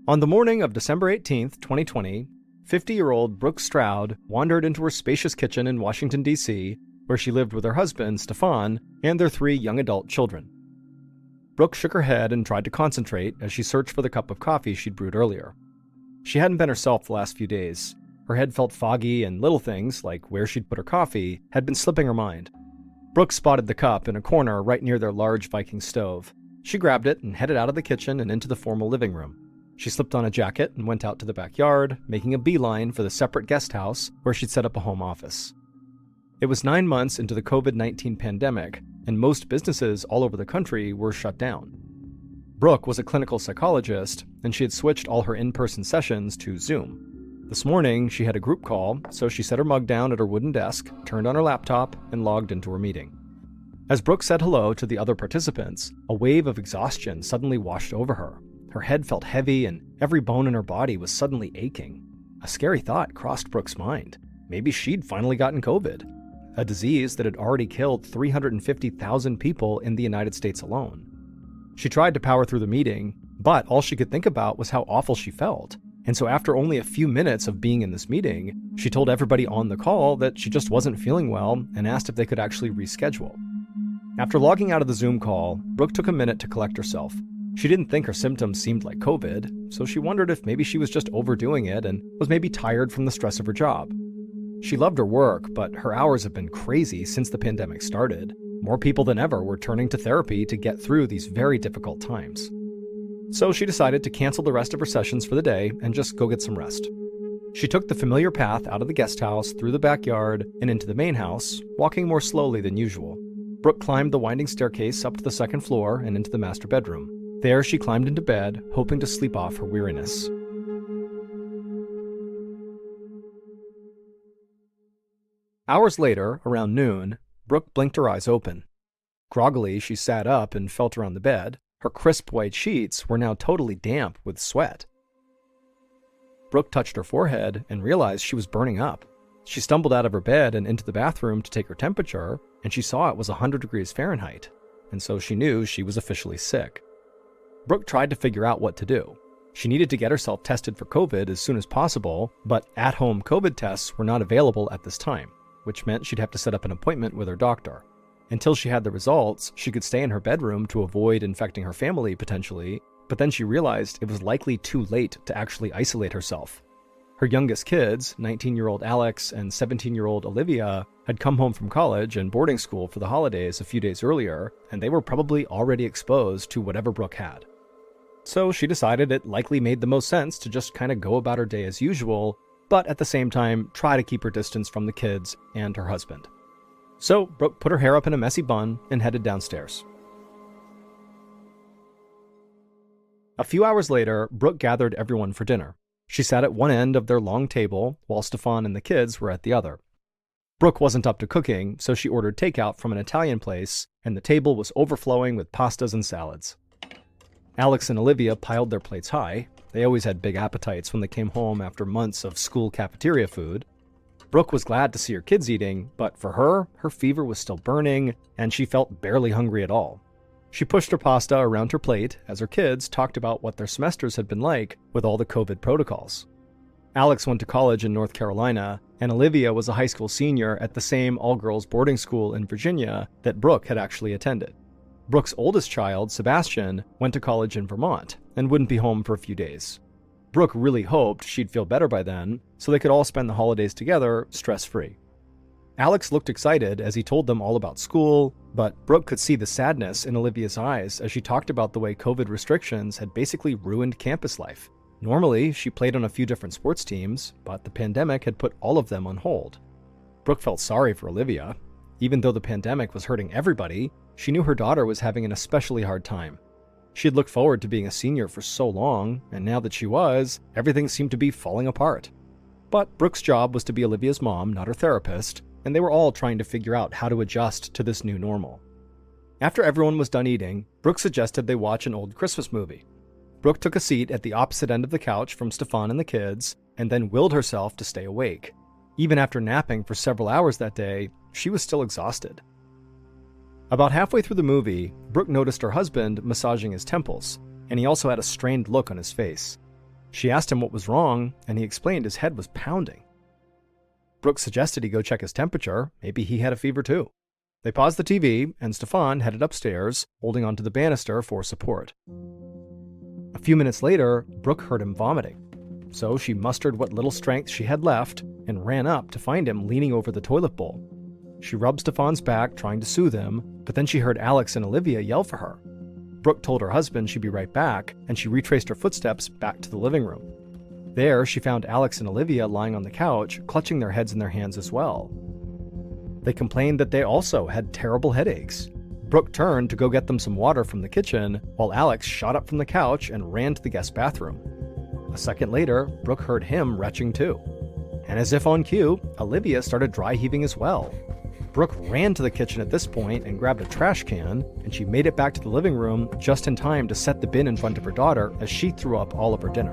On the morning of December 18th, 2020, 50-year-old Brooke Stroud wandered into her spacious kitchen in Washington, D.C., where she lived with her husband, Stefan, and their 3 young adult children. Brooke shook her head and tried to concentrate as she searched for the cup of coffee she'd brewed earlier. She hadn't been herself the last few days. Her head felt foggy, and little things, like where she'd put her coffee, had been slipping her mind. Brooke spotted the cup in a corner right near their large Viking stove. She grabbed it and headed out of the kitchen and into the formal living room. She slipped on a jacket and went out to the backyard, making a beeline for the separate guest house where she'd set up a home office. It was 9 months into the COVID-19 pandemic, and most businesses all over the country were shut down. Brooke was a clinical psychologist, and she had switched all her in-person sessions to Zoom. This morning, she had a group call, so she set her mug down at her wooden desk, turned on her laptop, and logged into her meeting. As Brooke said hello to the other participants, a wave of exhaustion suddenly washed over her. Her head felt heavy, and every bone in her body was suddenly aching. A scary thought crossed Brooke's mind. Maybe she'd finally gotten COVID, a disease that had already killed 350,000 people in the United States alone. She tried to power through the meeting, but all she could think about was how awful she felt. And so after only a few minutes of being in this meeting, she told everybody on the call that she just wasn't feeling well and asked if they could actually reschedule. After logging out of the Zoom call, Brooke took a minute to collect herself. She didn't think her symptoms seemed like COVID, so she wondered if maybe she was just overdoing it and was maybe tired from the stress of her job. She loved her work, but her hours have been crazy since the pandemic started. More people than ever were turning to therapy to get through these very difficult times. So she decided to cancel the rest of her sessions for the day and just go get some rest. She took the familiar path out of the guest house, through the backyard, and into the main house, walking more slowly than usual. Brooke climbed the winding staircase up to the second floor and into the master bedroom. There she climbed into bed, hoping to sleep off her weariness. Hours later, around noon, Brooke blinked her eyes open. Groggily, she sat up and felt around the bed. Her crisp white sheets were now totally damp with sweat. Brooke touched her forehead and realized she was burning up. She stumbled out of her bed and into the bathroom to take her temperature, and she saw it was 100 degrees Fahrenheit, and so she knew she was officially sick. Brooke tried to figure out what to do. She needed to get herself tested for COVID as soon as possible, but at-home COVID tests were not available at this time, which meant she'd have to set up an appointment with her doctor. Until she had the results, she could stay in her bedroom to avoid infecting her family potentially, but then she realized it was likely too late to actually isolate herself. Her youngest kids, 19-year-old Alex and 17-year-old Olivia, had come home from college and boarding school for the holidays a few days earlier, and they were probably already exposed to whatever Brooke had. So she decided it likely made the most sense to just kind of go about her day as usual, but at the same time, try to keep her distance from the kids and her husband. So Brooke put her hair up in a messy bun and headed downstairs. A few hours later, Brooke gathered everyone for dinner. She sat at one end of their long table, while Stefan and the kids were at the other. Brooke wasn't up to cooking, so she ordered takeout from an Italian place, and the table was overflowing with pastas and salads. Alex and Olivia piled their plates high. They always had big appetites when they came home after months of school cafeteria food. Brooke was glad to see her kids eating, but for her, her fever was still burning, and she felt barely hungry at all. She pushed her pasta around her plate as her kids talked about what their semesters had been like with all the COVID protocols. Alex went to college in North Carolina, and Olivia was a high school senior at the same all-girls boarding school in Virginia that Brooke had actually attended. Brooke's oldest child, Sebastian, went to college in Vermont and wouldn't be home for a few days. Brooke really hoped she'd feel better by then, so they could all spend the holidays together, stress-free. Alex looked excited as he told them all about school, but Brooke could see the sadness in Olivia's eyes as she talked about the way COVID restrictions had basically ruined campus life. Normally, she played on a few different sports teams, but the pandemic had put all of them on hold. Brooke felt sorry for Olivia. Even though the pandemic was hurting everybody, she knew her daughter was having an especially hard time. She had looked forward to being a senior for so long, and now that she was, everything seemed to be falling apart. But Brooke's job was to be Olivia's mom, not her therapist, and they were all trying to figure out how to adjust to this new normal. After everyone was done eating, Brooke suggested they watch an old Christmas movie. Brooke took a seat at the opposite end of the couch from Stefan and the kids, and then willed herself to stay awake. Even after napping for several hours that day, she was still exhausted. About halfway through the movie, Brooke noticed her husband massaging his temples, and he also had a strained look on his face. She asked him what was wrong, and he explained his head was pounding. Brooke suggested he go check his temperature. Maybe he had a fever too. They paused the TV, and Stefan headed upstairs, holding onto the banister for support. A few minutes later, Brooke heard him vomiting. So she mustered what little strength she had left and ran up to find him leaning over the toilet bowl. She rubbed Stefan's back, trying to soothe him, but then she heard Alex and Olivia yell for her. Brooke told her husband she'd be right back, and she retraced her footsteps back to the living room. There, she found Alex and Olivia lying on the couch, clutching their heads in their hands as well. They complained that they also had terrible headaches. Brooke turned to go get them some water from the kitchen, while Alex shot up from the couch and ran to the guest bathroom. A second later, Brooke heard him retching too. And as if on cue, Olivia started dry heaving as well. Brooke ran to the kitchen at this point and grabbed a trash can, and she made it back to the living room just in time to set the bin in front of her daughter as she threw up all of her dinner.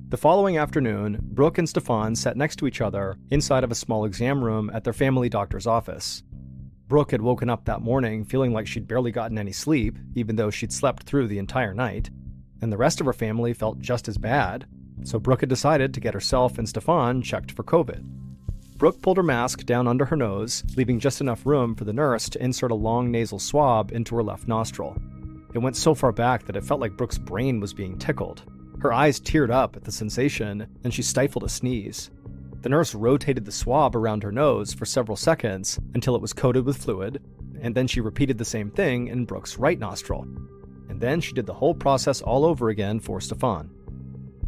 The following afternoon, Brooke and Stefan sat next to each other inside of a small exam room at their family doctor's office. Brooke had woken up that morning feeling like she'd barely gotten any sleep, even though she'd slept through the entire night, and the rest of her family felt just as bad. So Brooke had decided to get herself and Stefan checked for COVID. Brooke pulled her mask down under her nose, leaving just enough room for the nurse to insert a long nasal swab into her left nostril. It went so far back that it felt like Brooke's brain was being tickled. Her eyes teared up at the sensation, and she stifled a sneeze. The nurse rotated the swab around her nose for several seconds until it was coated with fluid, and then she repeated the same thing in Brooke's right nostril. And then she did the whole process all over again for Stefan.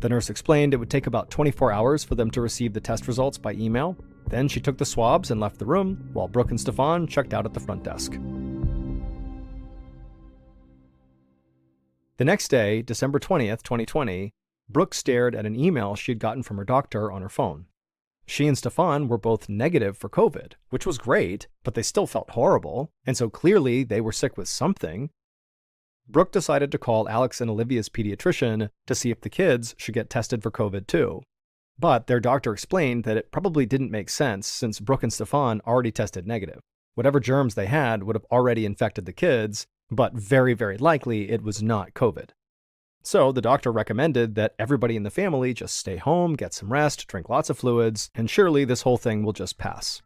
The nurse explained it would take about 24 hours for them to receive the test results by email. Then she took the swabs and left the room, while Brooke and Stefan checked out at the front desk. The next day, December 20th, 2020, Brooke stared at an email she had gotten from her doctor on her phone. She and Stefan were both negative for COVID, which was great, but they still felt horrible, and so clearly they were sick with something. Brooke decided to call Alex and Olivia's pediatrician to see if the kids should get tested for COVID too. But their doctor explained that it probably didn't make sense since Brooke and Stefan already tested negative. Whatever germs they had would have already infected the kids, but very, very likely it was not COVID. So the doctor recommended that everybody in the family just stay home, get some rest, drink lots of fluids, and surely this whole thing will just pass.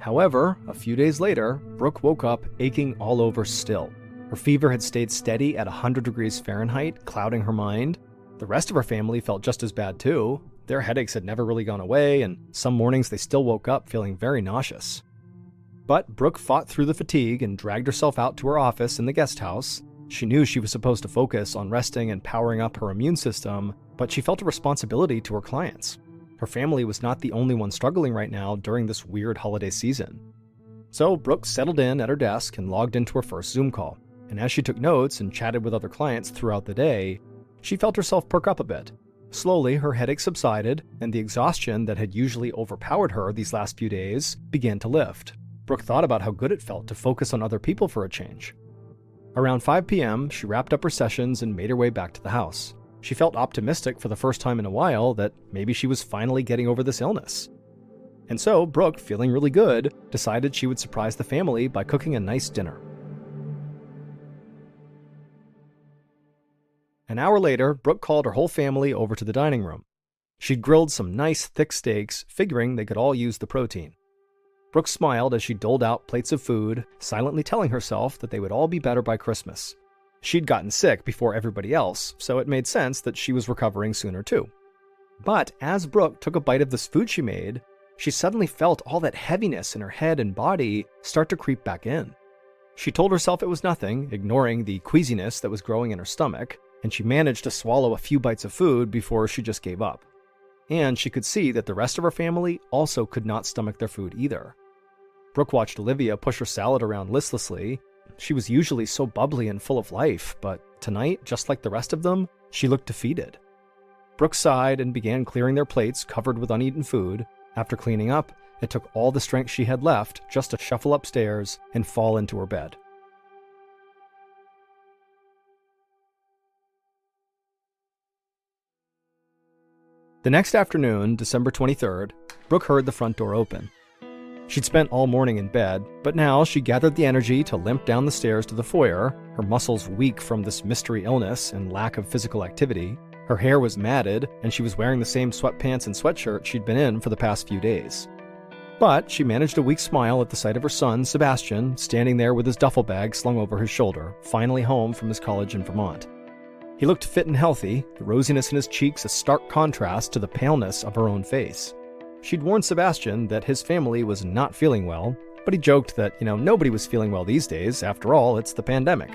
However, a few days later, Brooke woke up aching all over still. Her fever had stayed steady at 100 degrees Fahrenheit, clouding her mind. The rest of her family felt just as bad too. Their headaches had never really gone away, and some mornings they still woke up feeling very nauseous. But Brooke fought through the fatigue and dragged herself out to her office in the guest house. She knew she was supposed to focus on resting and powering up her immune system, but she felt a responsibility to her clients. Her family was not the only one struggling right now during this weird holiday season. So Brooke settled in at her desk and logged into her first Zoom call. And as she took notes and chatted with other clients throughout the day, she felt herself perk up a bit. Slowly, her headache subsided, and the exhaustion that had usually overpowered her these last few days began to lift. Brooke thought about how good it felt to focus on other people for a change. Around 5 p.m., she wrapped up her sessions and made her way back to the house. She felt optimistic for the first time in a while that maybe she was finally getting over this illness. And so, Brooke, feeling really good, decided she would surprise the family by cooking a nice dinner. An hour later, Brooke called her whole family over to the dining room. She'd grilled some nice, thick steaks, figuring they could all use the protein. Brooke smiled as she doled out plates of food, silently telling herself that they would all be better by Christmas. She'd gotten sick before everybody else, so it made sense that she was recovering sooner too. But as Brooke took a bite of this food she made, she suddenly felt all that heaviness in her head and body start to creep back in. She told herself it was nothing, ignoring the queasiness that was growing in her stomach, and she managed to swallow a few bites of food before she just gave up. And she could see that the rest of her family also could not stomach their food either. Brooke watched Olivia push her salad around listlessly. She was usually so bubbly and full of life, but tonight, just like the rest of them, she looked defeated. Brooke sighed and began clearing their plates covered with uneaten food. After cleaning up, it took all the strength she had left just to shuffle upstairs and fall into her bed. The next afternoon, December 23rd, Brooke heard the front door open. She'd spent all morning in bed, but now she gathered the energy to limp down the stairs to the foyer, her muscles weak from this mystery illness and lack of physical activity. Her hair was matted, and she was wearing the same sweatpants and sweatshirt she'd been in for the past few days. But she managed a weak smile at the sight of her son, Sebastian, standing there with his duffel bag slung over his shoulder, finally home from his college in Vermont. He looked fit and healthy, the rosiness in his cheeks a stark contrast to the paleness of her own face. She'd warned Sebastian that his family was not feeling well, but he joked that, nobody was feeling well these days. After all, it's the pandemic.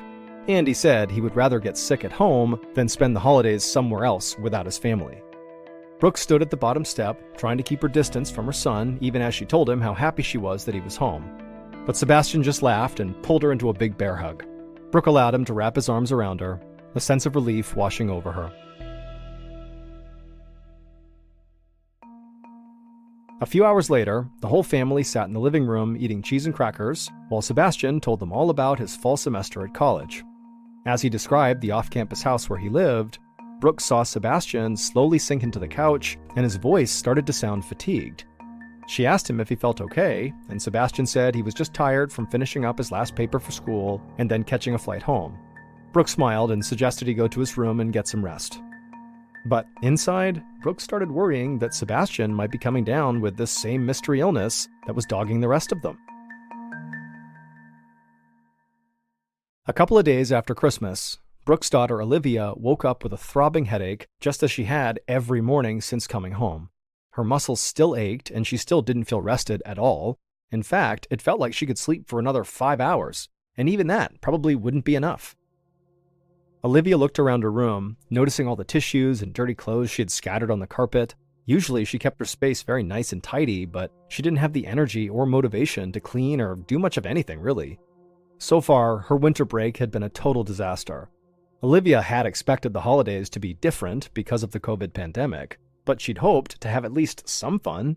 And he said he would rather get sick at home than spend the holidays somewhere else without his family. Brooke stood at the bottom step, trying to keep her distance from her son, even as she told him how happy she was that he was home. But Sebastian just laughed and pulled her into a big bear hug. Brooke allowed him to wrap his arms around her, a sense of relief washing over her. A few hours later, the whole family sat in the living room eating cheese and crackers, while Sebastian told them all about his fall semester at college. As he described the off-campus house where he lived, Brooke saw Sebastian slowly sink into the couch, and his voice started to sound fatigued. She asked him if he felt okay, and Sebastian said he was just tired from finishing up his last paper for school and then catching a flight home. Brooke smiled and suggested he go to his room and get some rest. But inside, Brooke started worrying that Sebastian might be coming down with this same mystery illness that was dogging the rest of them. A couple of days after Christmas, Brooke's daughter Olivia woke up with a throbbing headache just as she had every morning since coming home. Her muscles still ached and she still didn't feel rested at all. In fact, it felt like she could sleep for another 5 hours, and even that probably wouldn't be enough. Olivia looked around her room, noticing all the tissues and dirty clothes she had scattered on the carpet. Usually she kept her space very nice and tidy, but she didn't have the energy or motivation to clean or do much of anything, really. So far, her winter break had been a total disaster. Olivia had expected the holidays to be different because of the COVID pandemic, but she'd hoped to have at least some fun.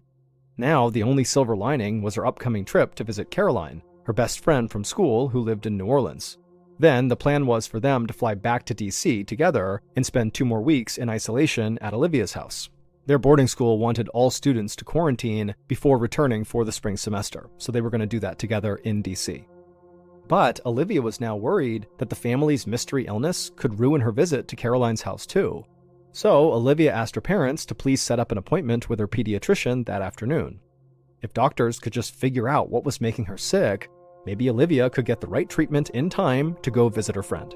Now, the only silver lining was her upcoming trip to visit Caroline, her best friend from school who lived in New Orleans. Then, the plan was for them to fly back to DC together and spend 2 more weeks in isolation at Olivia's house. Their boarding school wanted all students to quarantine before returning for the spring semester, so they were going to do that together in DC. But Olivia was now worried that the family's mystery illness could ruin her visit to Caroline's house too. So Olivia asked her parents to please set up an appointment with her pediatrician that afternoon. If doctors could just figure out what was making her sick, maybe Olivia could get the right treatment in time to go visit her friend.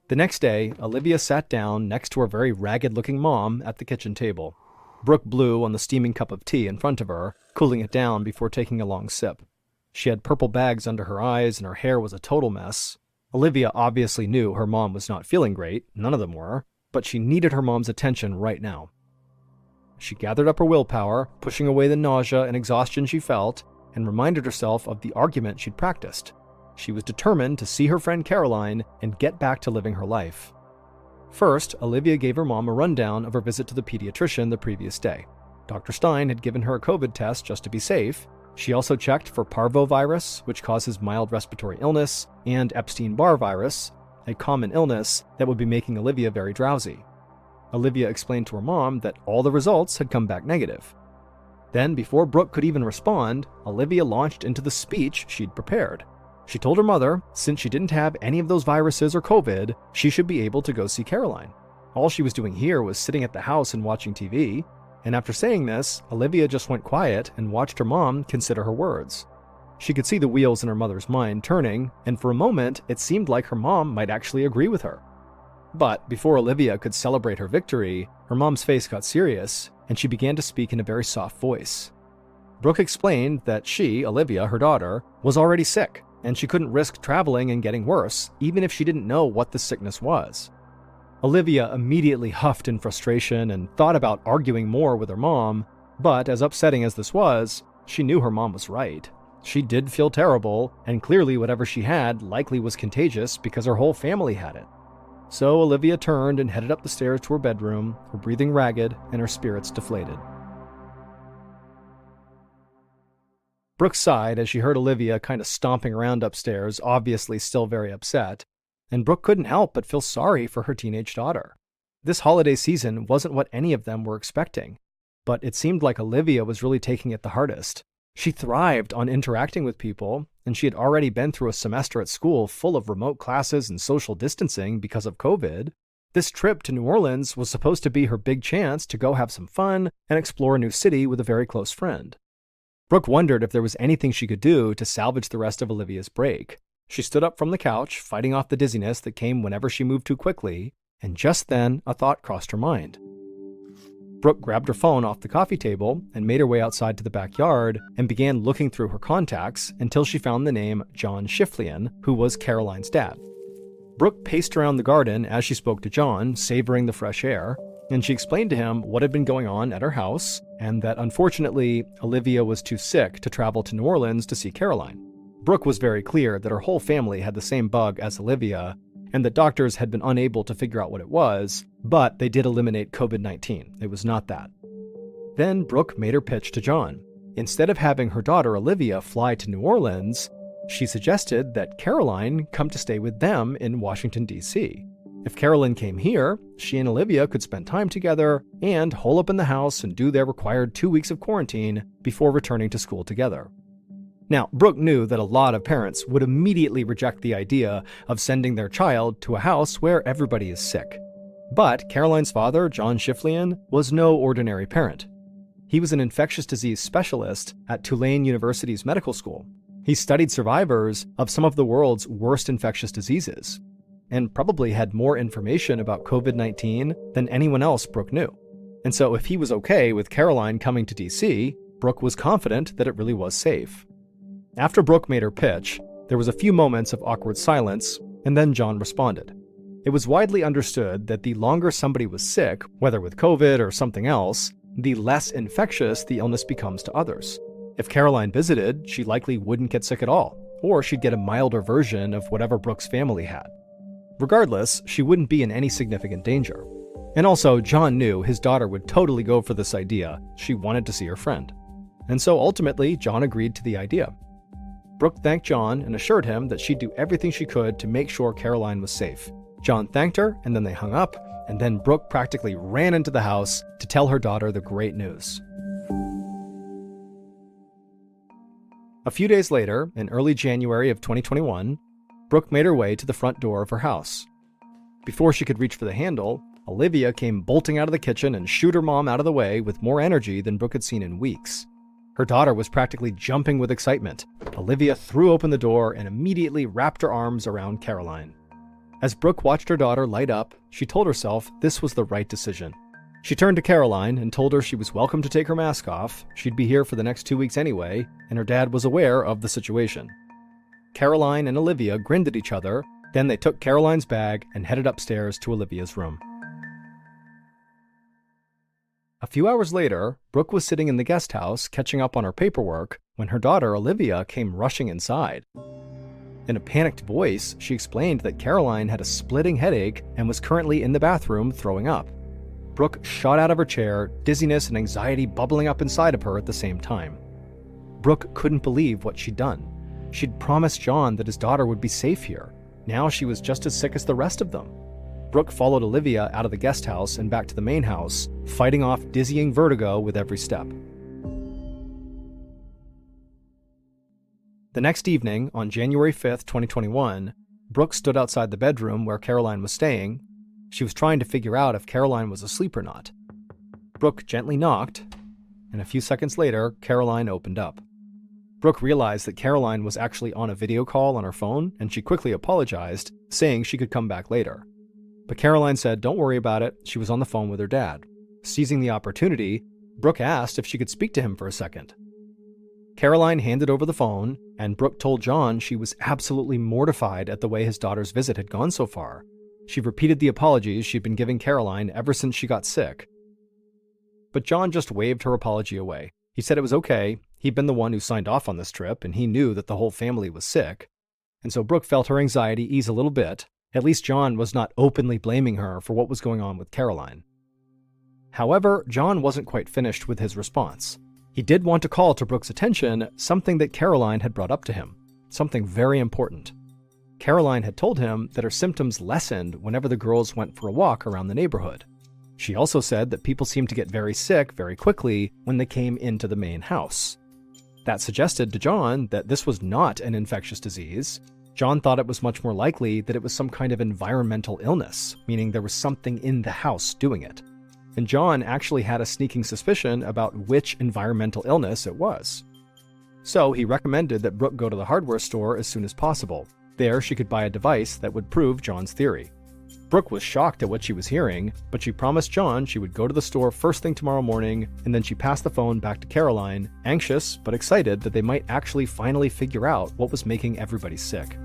The next day, Olivia sat down next to her very ragged-looking mom at the kitchen table. Brooke blew on the steaming cup of tea in front of her, cooling it down before taking a long sip. She had purple bags under her eyes and her hair was a total mess. Olivia obviously knew her mom was not feeling great, none of them were, but she needed her mom's attention right now. She gathered up her willpower, pushing away the nausea and exhaustion she felt, and reminded herself of the argument she'd practiced. She was determined to see her friend Caroline and get back to living her life. First, Olivia gave her mom a rundown of her visit to the pediatrician the previous day. Dr. Stein had given her a COVID test just to be safe. She also checked for parvovirus, which causes mild respiratory illness, and Epstein-Barr virus, a common illness that would be making Olivia very drowsy. Olivia explained to her mom that all the results had come back negative. Then, before Brooke could even respond, Olivia launched into the speech she'd prepared. She told her mother, since she didn't have any of those viruses or COVID, she should be able to go see Caroline. All she was doing here was sitting at the house and watching TV, and after saying this, Olivia just went quiet and watched her mom consider her words. She could see the wheels in her mother's mind turning, and for a moment, it seemed like her mom might actually agree with her. But before Olivia could celebrate her victory, her mom's face got serious, and she began to speak in a very soft voice. Brooke explained that she, Olivia, her daughter, was already sick, and she couldn't risk traveling and getting worse, even if she didn't know what the sickness was. Olivia immediately huffed in frustration and thought about arguing more with her mom, but as upsetting as this was, she knew her mom was right. She did feel terrible, and clearly whatever she had likely was contagious because her whole family had it. So Olivia turned and headed up the stairs to her bedroom, her breathing ragged and her spirits deflated. Brooke sighed as she heard Olivia kind of stomping around upstairs, obviously still very upset, and Brooke couldn't help but feel sorry for her teenage daughter. This holiday season wasn't what any of them were expecting. but it seemed like Olivia was really taking it the hardest. She thrived on interacting with people, and she had already been through a semester at school full of remote classes and social distancing because of COVID. This trip to New Orleans was supposed to be her big chance to go have some fun and explore a new city with a very close friend. Brooke wondered if there was anything she could do to salvage the rest of Olivia's break. She stood up from the couch, fighting off the dizziness that came whenever she moved too quickly, and just then a thought crossed her mind. Brooke grabbed her phone off the coffee table and made her way outside to the backyard and began looking through her contacts until she found the name John Schifflian, who was Caroline's dad. Brooke paced around the garden as she spoke to John, savoring the fresh air, and she explained to him what had been going on at her house and that unfortunately Olivia was too sick to travel to New Orleans to see Caroline. Brooke was very clear that her whole family had the same bug as Olivia, and that doctors had been unable to figure out what it was, but they did eliminate COVID-19. It was not that. Then Brooke made her pitch to John. Instead of having her daughter Olivia fly to New Orleans, she suggested that Caroline come to stay with them in Washington, D.C. If Caroline came here, she and Olivia could spend time together and hole up in the house and do their required 2 weeks of quarantine before returning to school together. Now, Brooke knew that a lot of parents would immediately reject the idea of sending their child to a house where everybody is sick. But Caroline's father, John Schifflian, was no ordinary parent. He was an infectious disease specialist at Tulane University's medical school. He studied survivors of some of the world's worst infectious diseases, and probably had more information about COVID-19 than anyone else Brooke knew. And so if he was okay with Caroline coming to DC, Brooke was confident that it really was safe. After Brooke made her pitch, there was a few moments of awkward silence, and then John responded. It was widely understood that the longer somebody was sick, whether with COVID or something else, the less infectious the illness becomes to others. If Caroline visited, she likely wouldn't get sick at all, or she'd get a milder version of whatever Brooke's family had. Regardless, she wouldn't be in any significant danger. And also, John knew his daughter would totally go for this idea. She wanted to see her friend. And so ultimately, John agreed to the idea. Brooke thanked John and assured him that she'd do everything she could to make sure Caroline was safe. John thanked her, and then they hung up, and then Brooke practically ran into the house to tell her daughter the great news. A few days later, in early January of 2021, Brooke made her way to the front door of her house. Before she could reach for the handle, Olivia came bolting out of the kitchen and shooed her mom out of the way with more energy than Brooke had seen in weeks. Her daughter was practically jumping with excitement. Olivia threw open the door and immediately wrapped her arms around Caroline. As Brooke watched her daughter light up, she told herself this was the right decision. She turned to Caroline and told her she was welcome to take her mask off. She'd be here for the next 2 weeks anyway, and her dad was aware of the situation. Caroline and Olivia grinned at each other, then they took Caroline's bag and headed upstairs to Olivia's room. A few hours later, Brooke was sitting in the guest house catching up on her paperwork when her daughter Olivia came rushing inside. In a panicked voice, she explained that Caroline had a splitting headache and was currently in the bathroom throwing up. Brooke shot out of her chair, dizziness and anxiety bubbling up inside of her at the same time. Brooke couldn't believe what she'd done. She'd promised John that his daughter would be safe here. Now she was just as sick as the rest of them. Brooke followed Olivia out of the guest house and back to the main house, fighting off dizzying vertigo with every step. The next evening, on January 5th, 2021, Brooke stood outside the bedroom where Caroline was staying. She was trying to figure out if Caroline was asleep or not. Brooke gently knocked, and a few seconds later, Caroline opened up. Brooke realized that Caroline was actually on a video call on her phone, and she quickly apologized, saying she could come back later. But Caroline said don't worry about it, she was on the phone with her dad. Seizing the opportunity, Brooke asked if she could speak to him for a second. Caroline handed over the phone, and Brooke told John she was absolutely mortified at the way his daughter's visit had gone so far. She repeated the apologies she'd been giving Caroline ever since she got sick. But John just waved her apology away. He said it was okay, he'd been the one who signed off on this trip, and he knew that the whole family was sick. And so Brooke felt her anxiety ease a little bit. At least John was not openly blaming her for what was going on with Caroline. However, John wasn't quite finished with his response. He did want to call to Brooke's attention something that Caroline had brought up to him, something very important. Caroline had told him that her symptoms lessened whenever the girls went for a walk around the neighborhood. She also said that people seemed to get very sick very quickly when they came into the main house. That suggested to John that this was not an infectious disease. John thought it was much more likely that it was some kind of environmental illness, meaning there was something in the house doing it. And John actually had a sneaking suspicion about which environmental illness it was. So he recommended that Brooke go to the hardware store as soon as possible. There, she could buy a device that would prove John's theory. Brooke was shocked at what she was hearing, but she promised John she would go to the store first thing tomorrow morning, and then she passed the phone back to Caroline, anxious but excited that they might actually finally figure out what was making everybody sick.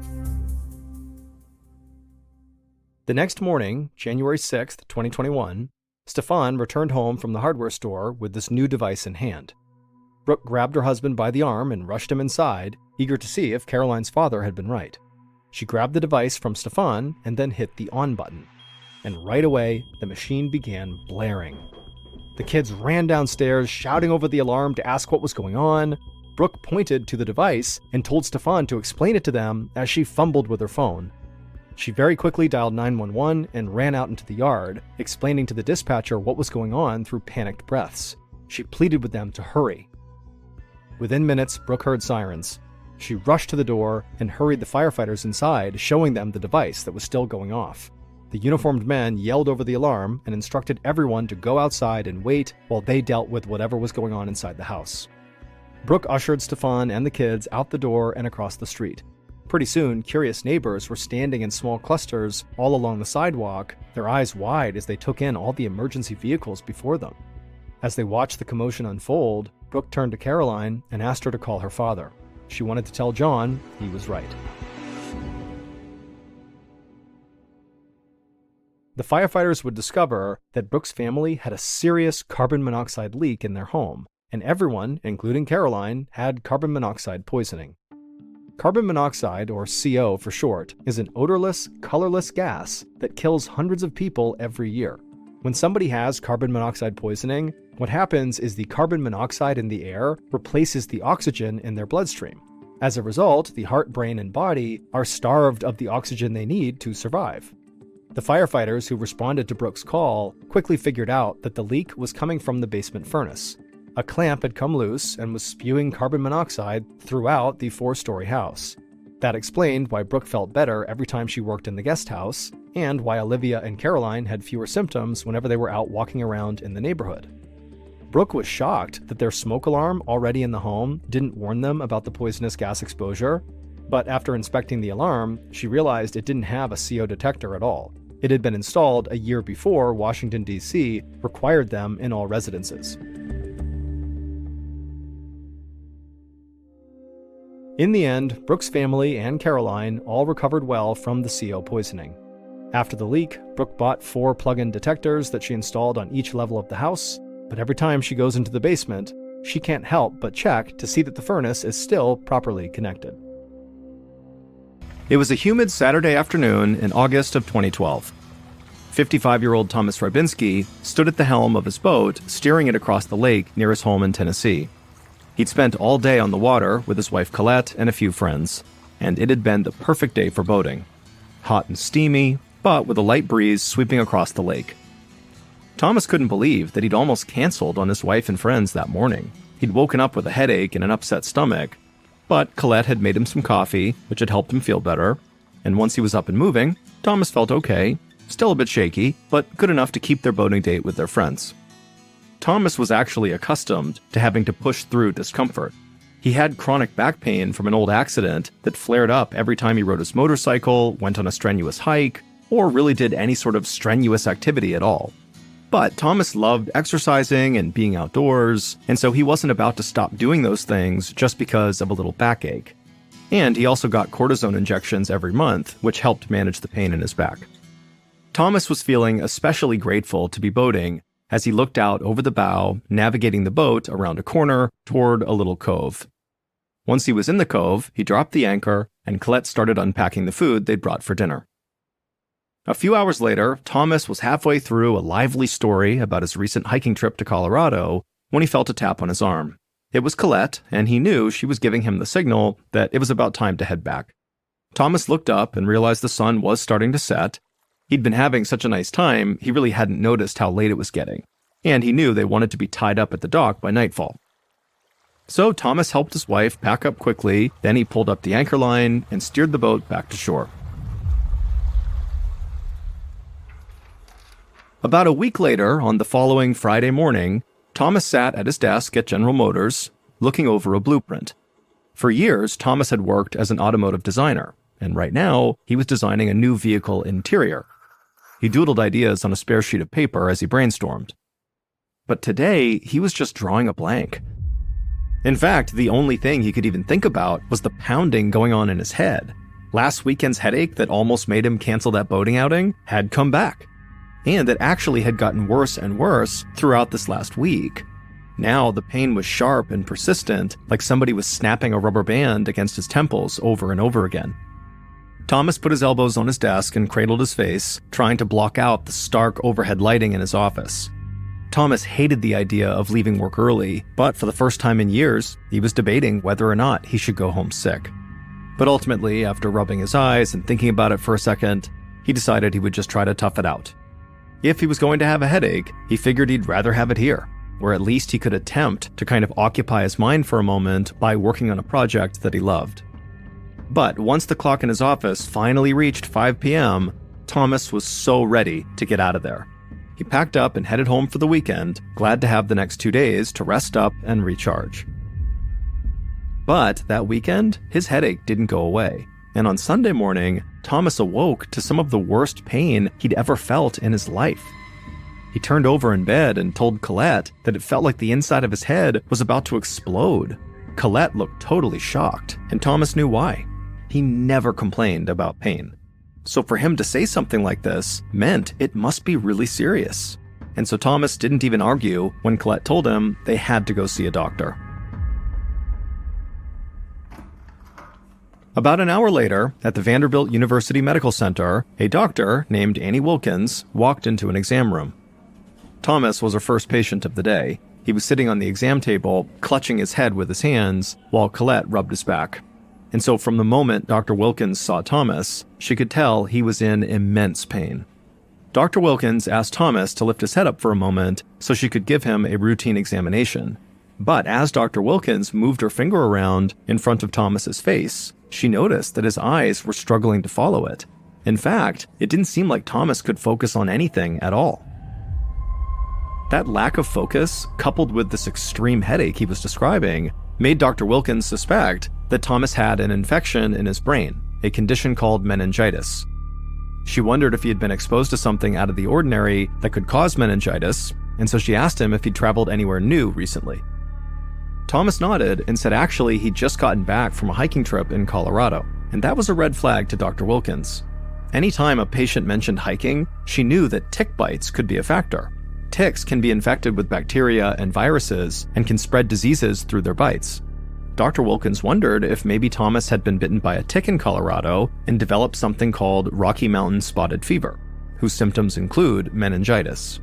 The next morning, January 6th, 2021, Stefan returned home from the hardware store with this new device in hand. Brooke grabbed her husband by the arm and rushed him inside, eager to see if Caroline's father had been right. She grabbed the device from Stefan and then hit the on button. And right away, the machine began blaring. The kids ran downstairs, shouting over the alarm to ask what was going on. Brooke pointed to the device and told Stefan to explain it to them as she fumbled with her phone. She very quickly dialed 911 and ran out into the yard, explaining to the dispatcher what was going on through panicked breaths. She pleaded with them to hurry. Within minutes, Brooke heard sirens. She rushed to the door and hurried the firefighters inside, showing them the device that was still going off. The uniformed men yelled over the alarm and instructed everyone to go outside and wait while they dealt with whatever was going on inside the house. Brooke ushered Stefan and the kids out the door and across the street. Pretty soon, curious neighbors were standing in small clusters all along the sidewalk, their eyes wide as they took in all the emergency vehicles before them. As they watched the commotion unfold, Brooke turned to Caroline and asked her to call her father. She wanted to tell John he was right. The firefighters would discover that Brooke's family had a serious carbon monoxide leak in their home, and everyone, including Caroline, had carbon monoxide poisoning. Carbon monoxide, or CO for short, is an odorless, colorless gas that kills hundreds of people every year. When somebody has carbon monoxide poisoning, what happens is the carbon monoxide in the air replaces the oxygen in their bloodstream. As a result, the heart, brain, and body are starved of the oxygen they need to survive. The firefighters who responded to Brooke's call quickly figured out that the leak was coming from the basement furnace. A clamp had come loose and was spewing carbon monoxide throughout the 4-story house. That explained why Brooke felt better every time she worked in the guest house, and why Olivia and Caroline had fewer symptoms whenever they were out walking around in the neighborhood. Brooke was shocked that their smoke alarm already in the home didn't warn them about the poisonous gas exposure, but after inspecting the alarm, she realized it didn't have a CO detector at all. It had been installed a year before Washington, D.C. required them in all residences. In the end, Brooke's family and Caroline all recovered well from the CO poisoning. After the leak, Brooke bought 4 plug-in detectors that she installed on each level of the house, but every time she goes into the basement, she can't help but check to see that the furnace is still properly connected. It was a humid Saturday afternoon in August of 2012. 55-year-old Thomas Rybinski stood at the helm of his boat, steering it across the lake near his home in Tennessee. He'd spent all day on the water with his wife Colette and a few friends, and it had been the perfect day for boating. Hot and steamy, but with a light breeze sweeping across the lake. Thomas couldn't believe that he'd almost canceled on his wife and friends that morning. He'd woken up with a headache and an upset stomach, but Colette had made him some coffee, which had helped him feel better, and once he was up and moving, Thomas felt okay, still a bit shaky, but good enough to keep their boating date with their friends. Thomas was actually accustomed to having to push through discomfort. He had chronic back pain from an old accident that flared up every time he rode his motorcycle, went on a strenuous hike, or really did any sort of strenuous activity at all. But Thomas loved exercising and being outdoors, and so he wasn't about to stop doing those things just because of a little backache. And he also got cortisone injections every month, which helped manage the pain in his back. Thomas was feeling especially grateful to be boating as he looked out over the bow, navigating the boat around a corner toward a little cove. Once he was in the cove, he dropped the anchor, and Colette started unpacking the food they'd brought for dinner. A few hours later, Thomas was halfway through a lively story about his recent hiking trip to Colorado when he felt a tap on his arm. It was Colette, and he knew she was giving him the signal that it was about time to head back. Thomas looked up and realized the sun was starting to set. He'd been having such a nice time, he really hadn't noticed how late it was getting, and he knew they wanted to be tied up at the dock by nightfall. So Thomas helped his wife pack up quickly, then he pulled up the anchor line and steered the boat back to shore. About a week later, on the following Friday morning, Thomas sat at his desk at General Motors, looking over a blueprint. For years, Thomas had worked as an automotive designer, and right now, he was designing a new vehicle interior. He doodled ideas on a spare sheet of paper as he brainstormed. But today, he was just drawing a blank. In fact, the only thing he could even think about was the pounding going on in his head. Last weekend's headache that almost made him cancel that boating outing had come back. And it actually had gotten worse and worse throughout this last week. Now the pain was sharp and persistent, like somebody was snapping a rubber band against his temples over and over again. Thomas put his elbows on his desk and cradled his face, trying to block out the stark overhead lighting in his office. Thomas hated the idea of leaving work early, but for the first time in years, he was debating whether or not he should go home sick. But ultimately, after rubbing his eyes and thinking about it for a second, he decided he would just try to tough it out. If he was going to have a headache, he figured he'd rather have it here, where at least he could attempt to kind of occupy his mind for a moment by working on a project that he loved. But once the clock in his office finally reached 5 p.m., Thomas was so ready to get out of there. He packed up and headed home for the weekend, glad to have the next 2 days to rest up and recharge. But that weekend, his headache didn't go away, and on Sunday morning, Thomas awoke to some of the worst pain he'd ever felt in his life. He turned over in bed and told Colette that it felt like the inside of his head was about to explode. Colette looked totally shocked, and Thomas knew why. He never complained about pain. So for him to say something like this meant it must be really serious. And so Thomas didn't even argue when Colette told him they had to go see a doctor. About an hour later, at the Vanderbilt University Medical Center, a doctor named Annie Wilkins walked into an exam room. Thomas was her first patient of the day. He was sitting on the exam table, clutching his head with his hands, while Colette rubbed his back. And so from the moment Dr. Wilkins saw Thomas, she could tell he was in immense pain. Dr. Wilkins asked Thomas to lift his head up for a moment so she could give him a routine examination. But as Dr. Wilkins moved her finger around in front of Thomas's face, she noticed that his eyes were struggling to follow it. In fact, it didn't seem like Thomas could focus on anything at all. That lack of focus, coupled with this extreme headache he was describing, made Dr. Wilkins suspect that Thomas had an infection in his brain, a condition called meningitis. She wondered if he had been exposed to something out of the ordinary that could cause meningitis, and so she asked him if he'd traveled anywhere new recently. Thomas nodded and said actually he'd just gotten back from a hiking trip in Colorado, and that was a red flag to Dr. Wilkins. Anytime a patient mentioned hiking, she knew that tick bites could be a factor. Ticks can be infected with bacteria and viruses and can spread diseases through their bites. Dr. Wilkins wondered if maybe Thomas had been bitten by a tick in Colorado and developed something called Rocky Mountain spotted fever, whose symptoms include meningitis.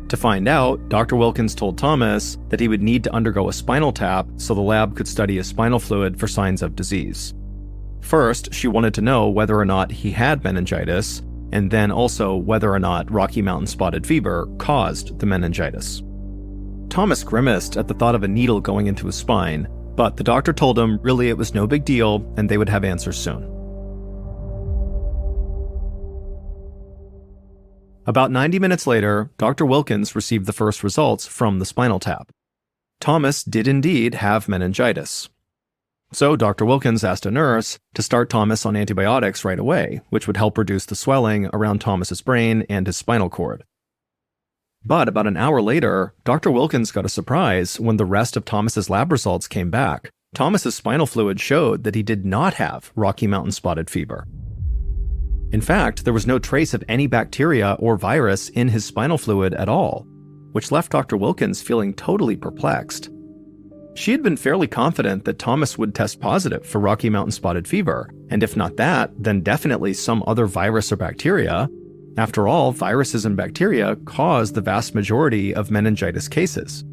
To find out, Dr. Wilkins told Thomas that he would need to undergo a spinal tap so the lab could study his spinal fluid for signs of disease. First, she wanted to know whether or not he had meningitis, and then also whether or not Rocky Mountain spotted fever caused the meningitis. Thomas grimaced at the thought of a needle going into his spine, but the doctor told him really it was no big deal and they would have answers soon. About 90 minutes later, Dr. Wilkins received the first results from the spinal tap. Thomas did indeed have meningitis. So Dr. Wilkins asked a nurse to start Thomas on antibiotics right away, which would help reduce the swelling around Thomas's brain and his spinal cord. But about an hour later, Dr. Wilkins got a surprise when the rest of Thomas's lab results came back. Thomas's spinal fluid showed that he did not have Rocky Mountain spotted fever. In fact, there was no trace of any bacteria or virus in his spinal fluid at all, which left Dr. Wilkins feeling totally perplexed. She had been fairly confident that Thomas would test positive for Rocky Mountain spotted fever, and if not that, then definitely some other virus or bacteria. After all, viruses and bacteria cause the vast majority of meningitis cases.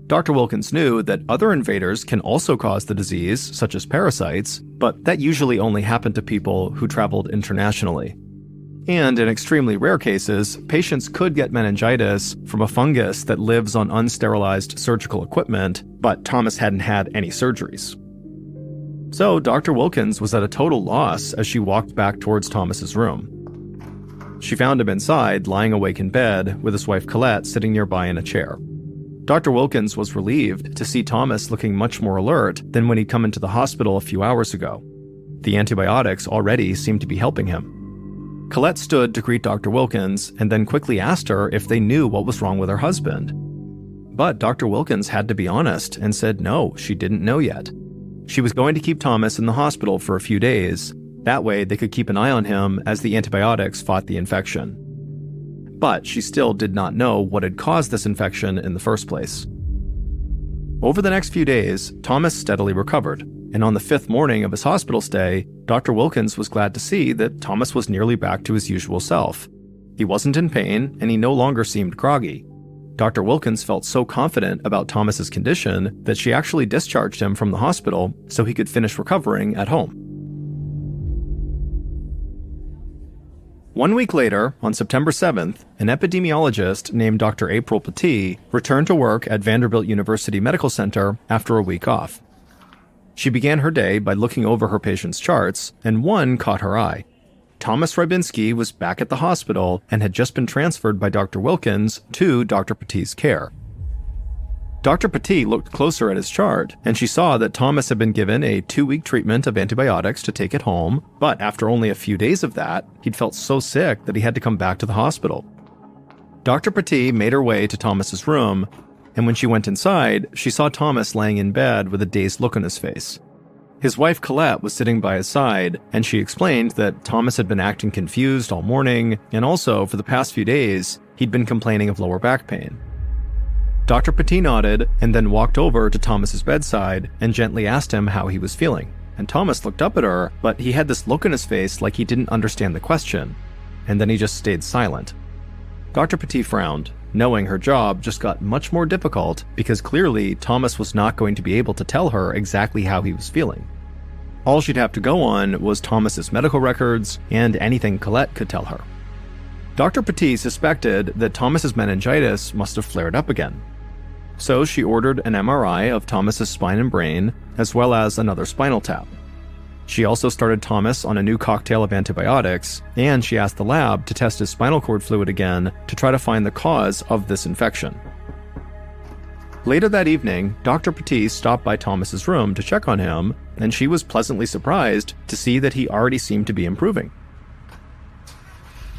Dr. Wilkins knew that other invaders can also cause the disease, such as parasites, but that usually only happened to people who traveled internationally. And in extremely rare cases, patients could get meningitis from a fungus that lives on unsterilized surgical equipment, but Thomas hadn't had any surgeries. So Dr. Wilkins was at a total loss as she walked back towards Thomas's room. She found him inside, lying awake in bed, with his wife Colette sitting nearby in a chair. Dr. Wilkins was relieved to see Thomas looking much more alert than when he'd come into the hospital a few hours ago. The antibiotics already seemed to be helping him. Colette stood to greet Dr. Wilkins and then quickly asked her if they knew what was wrong with her husband. But Dr. Wilkins had to be honest and said no, she didn't know yet. She was going to keep Thomas in the hospital for a few days. That way they could keep an eye on him as the antibiotics fought the infection. But she still did not know what had caused this infection in the first place. Over the next few days, Thomas steadily recovered, and on the 5th morning of his hospital stay, Dr. Wilkins was glad to see that Thomas was nearly back to his usual self. He wasn't in pain, and he no longer seemed groggy. Dr. Wilkins felt so confident about Thomas's condition that she actually discharged him from the hospital so he could finish recovering at home. 1 week later, on September 7th, an epidemiologist named Dr. April Petit returned to work at Vanderbilt University Medical Center after a week off. She began her day by looking over her patients' charts, and one caught her eye. Thomas Rybinski was back at the hospital and had just been transferred by Dr. Wilkins to Dr. Petit's care. Dr. Petit looked closer at his chart, and she saw that Thomas had been given a 2-week treatment of antibiotics to take at home, but after only a few days of that, he'd felt so sick that he had to come back to the hospital. Dr. Petit made her way to Thomas's room, and when she went inside, she saw Thomas laying in bed with a dazed look on his face. His wife Colette was sitting by his side, and she explained that Thomas had been acting confused all morning, and also, for the past few days, he'd been complaining of lower back pain. Dr. Petit nodded and then walked over to Thomas's bedside and gently asked him how he was feeling. And Thomas looked up at her, but he had this look on his face like he didn't understand the question, and then he just stayed silent. Dr. Petit frowned, knowing her job just got much more difficult because clearly Thomas was not going to be able to tell her exactly how he was feeling. All she'd have to go on was Thomas's medical records and anything Colette could tell her. Dr. Petit suspected that Thomas's meningitis must have flared up again. So she ordered an MRI of Thomas's spine and brain, as well as another spinal tap. She also started Thomas on a new cocktail of antibiotics, and she asked the lab to test his spinal cord fluid again to try to find the cause of this infection. Later that evening, Dr. Petit stopped by Thomas's room to check on him, and she was pleasantly surprised to see that he already seemed to be improving.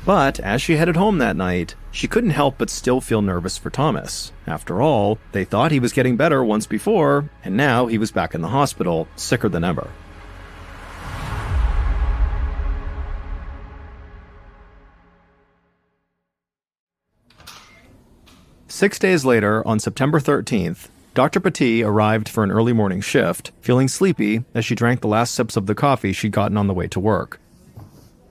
But as she headed home that night, she couldn't help but still feel nervous for Thomas. After all, they thought he was getting better once before, and now he was back in the hospital, sicker than ever. Six days later, on September 13th, Dr. Petit arrived for an early morning shift, feeling sleepy as she drank the last sips of the coffee she'd gotten on the way to work.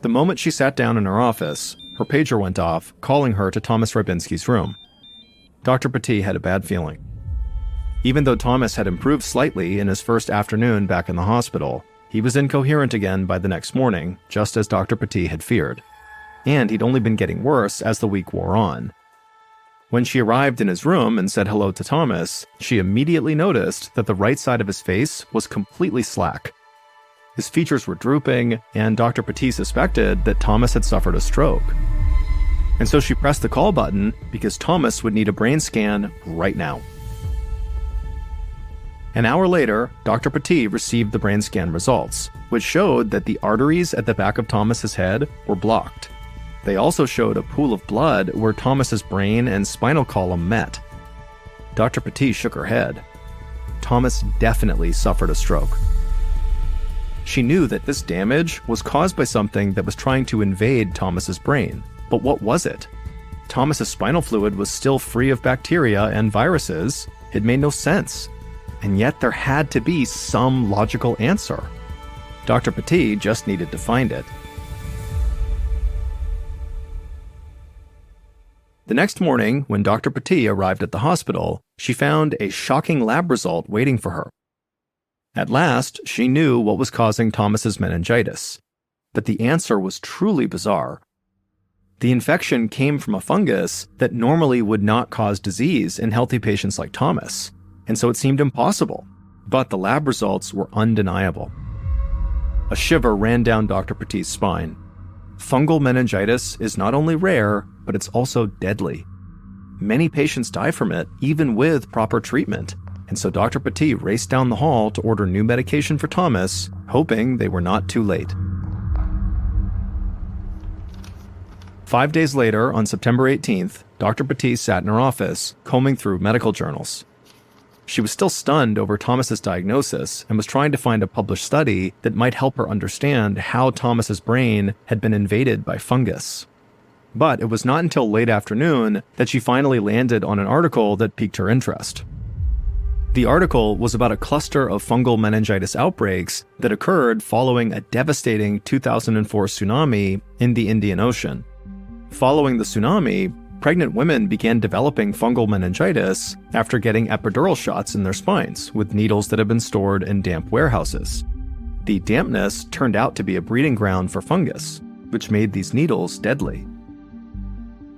The moment she sat down in her office, her pager went off, calling her to Thomas Rybinski's room. Dr. Petit had a bad feeling. Even though Thomas had improved slightly in his first afternoon back in the hospital, he was incoherent again by the next morning, just as Dr. Petit had feared. And he'd only been getting worse as the week wore on. When she arrived in his room and said hello to Thomas, she immediately noticed that the right side of his face was completely slack. His features were drooping, and Dr. Petit suspected that Thomas had suffered a stroke. And so she pressed the call button because Thomas would need a brain scan right now. An hour later, Dr. Petit received the brain scan results, which showed that the arteries at the back of Thomas's head were blocked. They also showed a pool of blood where Thomas's brain and spinal column met. Dr. Petit shook her head. Thomas definitely suffered a stroke. She knew that this damage was caused by something that was trying to invade Thomas's brain. But what was it? Thomas's spinal fluid was still free of bacteria and viruses. It made no sense. And yet there had to be some logical answer. Dr. Petit just needed to find it. The next morning, when Dr. Petit arrived at the hospital, she found a shocking lab result waiting for her. At last, she knew what was causing Thomas's meningitis. But the answer was truly bizarre. The infection came from a fungus that normally would not cause disease in healthy patients like Thomas, and so it seemed impossible, but the lab results were undeniable. A shiver ran down Dr. Petit's spine. Fungal meningitis is not only rare, but it's also deadly. Many patients die from it, even with proper treatment, and so Dr. Petit raced down the hall to order new medication for Thomas, hoping they were not too late. 5 days later, on September 18th, Dr. Petit sat in her office, combing through medical journals. She was still stunned over Thomas's diagnosis and was trying to find a published study that might help her understand how Thomas's brain had been invaded by fungus. But it was not until late afternoon that she finally landed on an article that piqued her interest. The article was about a cluster of fungal meningitis outbreaks that occurred following a devastating 2004 tsunami in the Indian Ocean. Following the tsunami, pregnant women began developing fungal meningitis after getting epidural shots in their spines with needles that had been stored in damp warehouses. The dampness turned out to be a breeding ground for fungus, which made these needles deadly.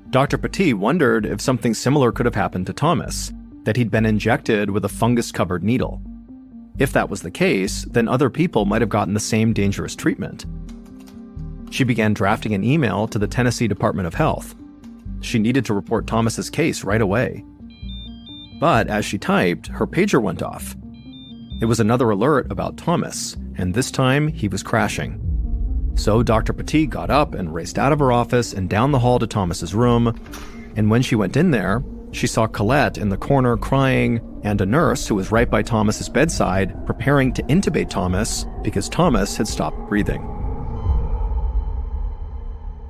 Dr. Petit wondered if something similar could have happened to Thomas, that he'd been injected with a fungus-covered needle. If that was the case, then other people might have gotten the same dangerous treatment. She began drafting an email to the Tennessee Department of Health. She needed to report Thomas's case right away. But as she typed, her pager went off. It was another alert about Thomas, and this time he was crashing. So Dr. Petit got up and raced out of her office and down the hall to Thomas's room, and when she went in there, she saw Colette in the corner crying, and a nurse who was right by Thomas's bedside preparing to intubate Thomas because Thomas had stopped breathing.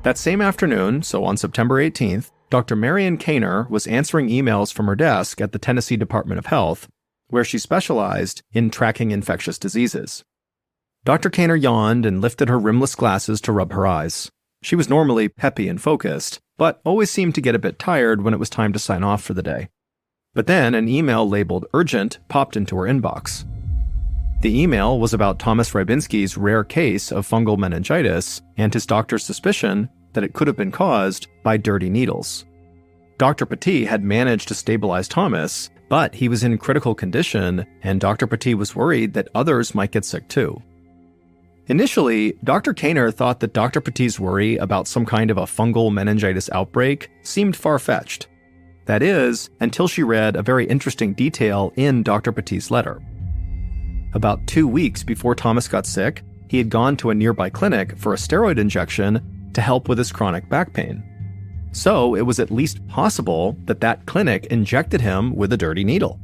That same afternoon, so on September 18th, Dr. Marion Kaner was answering emails from her desk at the Tennessee Department of Health, where she specialized in tracking infectious diseases. Dr. Kaner yawned and lifted her rimless glasses to rub her eyes. She was normally peppy and focused, but always seemed to get a bit tired when it was time to sign off for the day. But then an email labeled urgent popped into her inbox. The email was about Thomas Rybinski's rare case of fungal meningitis and his doctor's suspicion that it could have been caused by dirty needles. Dr. Petit had managed to stabilize Thomas, but he was in critical condition, and Dr. Petit was worried that others might get sick too. Initially, Dr. Kaner thought that Dr. Petit's worry about some kind of a fungal meningitis outbreak seemed far-fetched. That is, until she read a very interesting detail in Dr. Petit's letter. About 2 weeks before Thomas got sick, he had gone to a nearby clinic for a steroid injection to help with his chronic back pain. So it was at least possible that that clinic injected him with a dirty needle.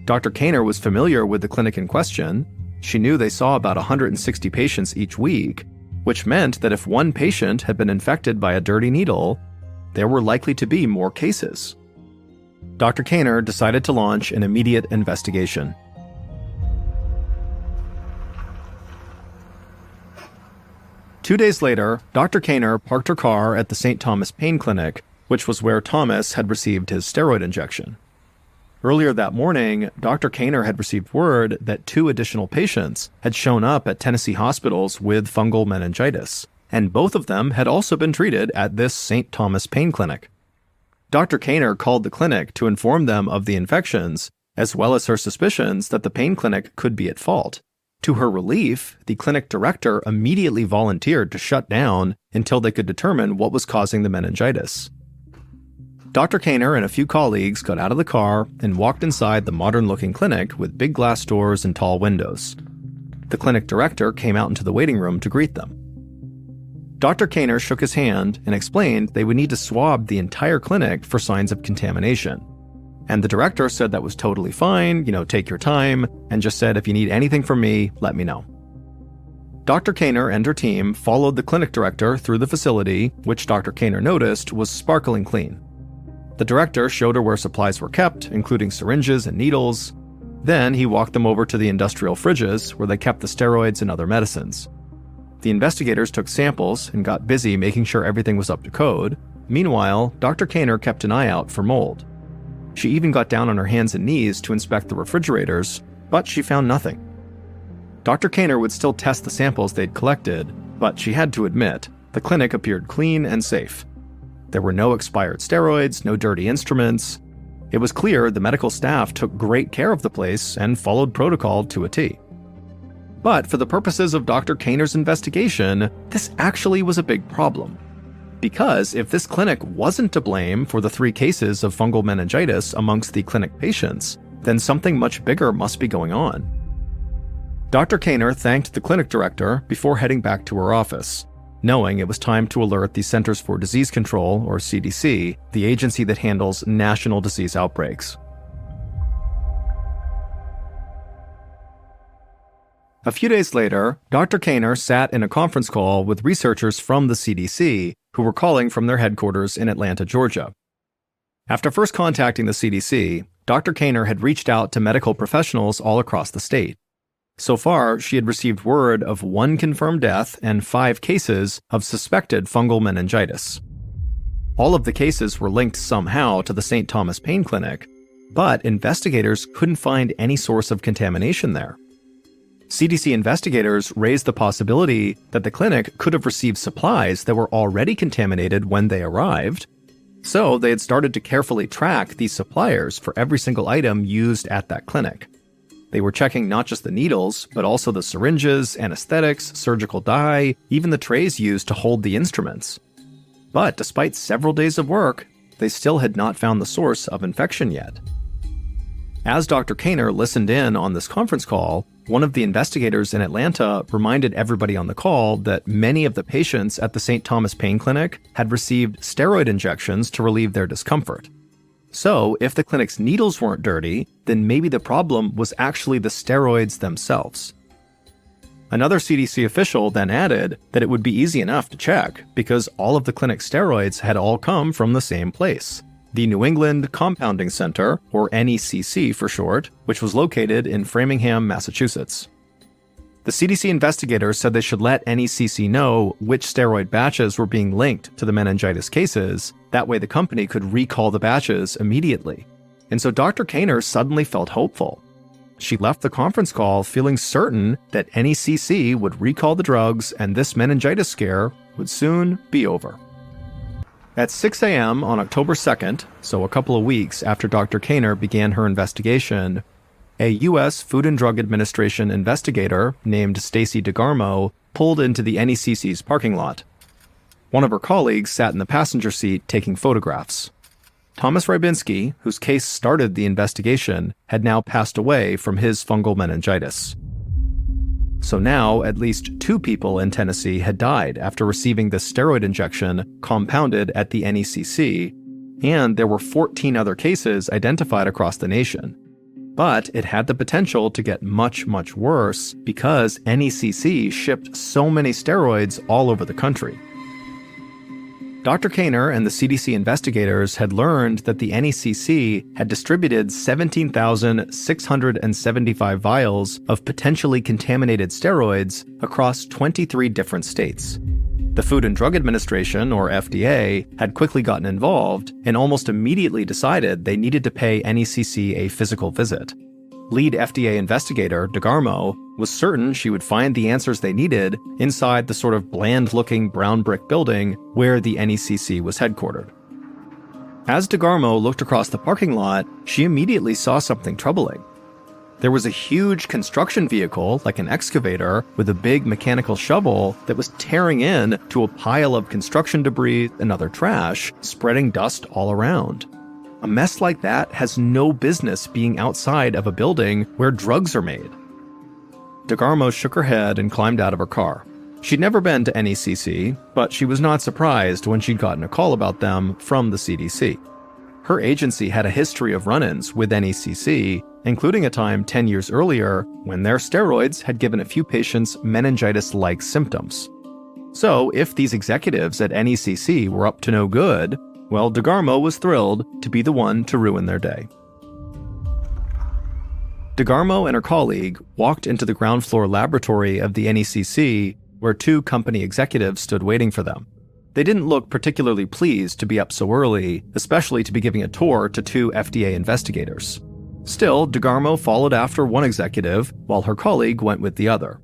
Dr. Kaner was familiar with the clinic in question. She knew they saw about 160 patients each week, which meant that if one patient had been infected by a dirty needle, there were likely to be more cases. Dr. Kaner decided to launch an immediate investigation. Two days later, Dr. Kaner parked her car at the St. Thomas Pain Clinic, which was where Thomas had received his steroid injection. Earlier that morning, Dr. Kaner had received word that 2 additional patients had shown up at Tennessee hospitals with fungal meningitis, and both of them had also been treated at this St. Thomas Pain Clinic. Dr. Kaner called the clinic to inform them of the infections, as well as her suspicions that the pain clinic could be at fault. To her relief, the clinic director immediately volunteered to shut down until they could determine what was causing the meningitis. Dr. Kaner and a few colleagues got out of the car and walked inside the modern-looking clinic with big glass doors and tall windows. The clinic director came out into the waiting room to greet them. Dr. Kaner shook his hand and explained they would need to swab the entire clinic for signs of contamination. And the director said that was totally fine, take your time, and just said, if you need anything from me, let me know. Dr. Kaner and her team followed the clinic director through the facility, which Dr. Kaner noticed was sparkling clean. The director showed her where supplies were kept, including syringes and needles. Then he walked them over to the industrial fridges, where they kept the steroids and other medicines. The investigators took samples and got busy making sure everything was up to code. Meanwhile, Dr. Kaner kept an eye out for mold. She even got down on her hands and knees to inspect the refrigerators, but she found nothing. Dr. Kaner would still test the samples they'd collected, but she had to admit, The clinic appeared clean and safe. There were no expired steroids, no dirty instruments. It was clear the medical staff took great care of the place and followed protocol to a T. But for the purposes of Dr. Kaner's investigation, this actually was a big problem. Because if this clinic wasn't to blame for the 3 cases of fungal meningitis amongst the clinic patients, then something much bigger must be going on. Dr. Kaner thanked the clinic director before heading back to her office, knowing it was time to alert the Centers for Disease Control, or CDC, the agency that handles national disease outbreaks. A few days later, Dr. Kaner sat in a conference call with researchers from the CDC who were calling from their headquarters in Atlanta, Georgia. After first contacting the CDC, Dr. Kaner had reached out to medical professionals all across the state. So far, she had received word of 1 confirmed death and 5 cases of suspected fungal meningitis. All of the cases were linked somehow to the St. Thomas Pain Clinic, but investigators couldn't find any source of contamination there. CDC investigators raised the possibility that the clinic could have received supplies that were already contaminated when they arrived, so they had started to carefully track these suppliers for every single item used at that clinic. They were checking not just the needles, but also the syringes, anesthetics, surgical dye, even the trays used to hold the instruments. But despite several days of work, they still had not found the source of infection yet. As Dr. Kaner listened in on this conference call, one of the investigators in Atlanta reminded everybody on the call that many of the patients at the St. Thomas Pain Clinic had received steroid injections to relieve their discomfort. So, if the clinic's needles weren't dirty, then maybe the problem was actually the steroids themselves. Another CDC official then added that it would be easy enough to check because all of the clinic's steroids had all come from the same place, the New England Compounding Center, or NECC for short, which was located in Framingham, Massachusetts. The CDC investigators said they should let NECC know which steroid batches were being linked to the meningitis cases. That way the company could recall the batches immediately. And so Dr. Kaner suddenly felt hopeful. She left the conference call feeling certain that NECC would recall the drugs and this meningitis scare would soon be over. At 6 a.m. on October 2nd, so a couple of weeks after Dr. Kaner began her investigation, a U.S. Food and Drug Administration investigator named Stacy DeGarmo pulled into the NECC's parking lot. One of her colleagues sat in the passenger seat taking photographs. Thomas Rybinski, whose case started the investigation, had now passed away from his fungal meningitis. So now, at least 2 people in Tennessee had died after receiving the steroid injection compounded at the NECC, and there were 14 other cases identified across the nation. But it had the potential to get much, much worse because NECC shipped so many steroids all over the country. Dr. Kaner and the CDC investigators had learned that the NECC had distributed 17,675 vials of potentially contaminated steroids across 23 different states. The Food and Drug Administration, or FDA, had quickly gotten involved and almost immediately decided they needed to pay NECC a physical visit. Lead FDA investigator, DeGarmo, was certain she would find the answers they needed inside the sort of bland-looking brown brick building where the NECC was headquartered. As DeGarmo looked across the parking lot, she immediately saw something troubling. There was a huge construction vehicle, like an excavator, with a big mechanical shovel that was tearing in to a pile of construction debris and other trash, spreading dust all around. A mess like that has no business being outside of a building where drugs are made. DeGarmo shook her head and climbed out of her car. She'd never been to NECC, but she was not surprised when she'd gotten a call about them from the CDC. Her agency had a history of run-ins with NECC, including a time 10 years earlier when their steroids had given a few patients meningitis-like symptoms. So if these executives at NECC were up to no good, well, DeGarmo was thrilled to be the one to ruin their day. DeGarmo and her colleague walked into the ground floor laboratory of the NECC, where 2 company executives stood waiting for them. They didn't look particularly pleased to be up so early, especially to be giving a tour to 2 FDA investigators. Still, DeGarmo followed after one executive, while her colleague went with the other.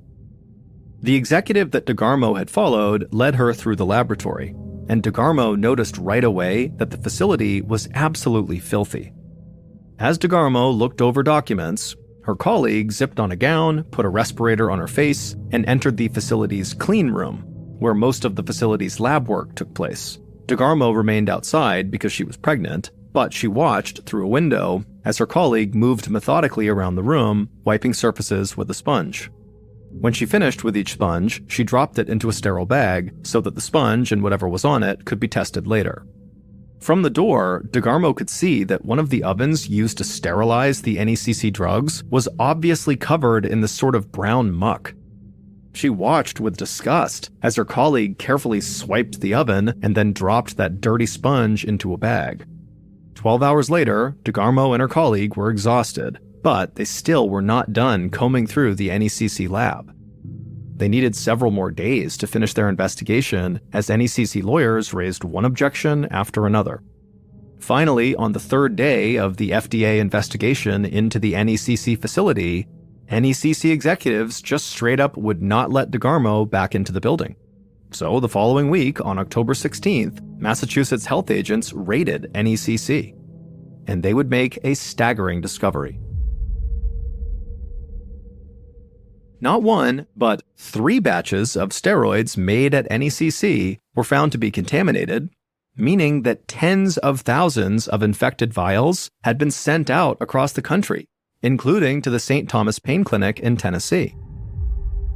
The executive that DeGarmo had followed led her through the laboratory, and DeGarmo noticed right away that the facility was absolutely filthy. As DeGarmo looked over documents, her colleague zipped on a gown, put a respirator on her face, and entered the facility's clean room, where most of the facility's lab work took place. DeGarmo remained outside because she was pregnant, but she watched through a window as her colleague moved methodically around the room, wiping surfaces with a sponge. When she finished with each sponge, she dropped it into a sterile bag so that the sponge and whatever was on it could be tested later. From the door, DeGarmo could see that one of the ovens used to sterilize the NECC drugs was obviously covered in this sort of brown muck. She watched with disgust as her colleague carefully swiped the oven and then dropped that dirty sponge into a bag. 12 hours later, DeGarmo and her colleague were exhausted, but they still were not done combing through the NECC lab. They needed several more days to finish their investigation as NECC lawyers raised one objection after another. Finally, on the third day of the FDA investigation into the NECC facility, NECC executives just straight up would not let DeGarmo back into the building. So the following week, on October 16th, Massachusetts health agents raided NECC, and they would make a staggering discovery. Not one, but 3 batches of steroids made at NECC were found to be contaminated, meaning that tens of thousands of infected vials had been sent out across the country, including to the St. Thomas Pain Clinic in Tennessee.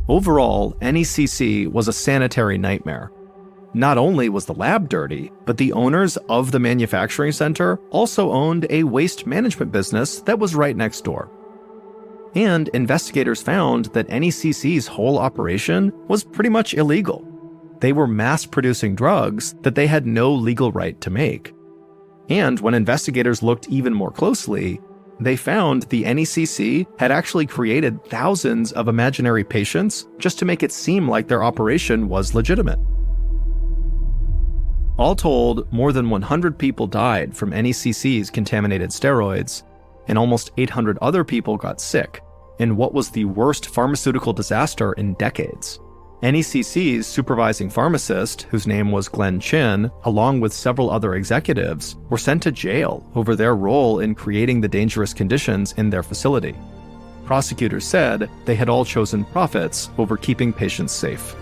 Overall, NECC was a sanitary nightmare. Not only was the lab dirty, but the owners of the manufacturing center also owned a waste management business that was right next door. And investigators found that NECC's whole operation was pretty much illegal. They were mass-producing drugs that they had no legal right to make. And when investigators looked even more closely, they found the NECC had actually created thousands of imaginary patients just to make it seem like their operation was legitimate. All told, more than 100 people died from NECC's contaminated steroids, and almost 800 other people got sick in what was the worst pharmaceutical disaster in decades. NECC's supervising pharmacist, whose name was Glenn Chin, along with several other executives, were sent to jail over their role in creating the dangerous conditions in their facility. Prosecutors said they had all chosen profits over keeping patients safe.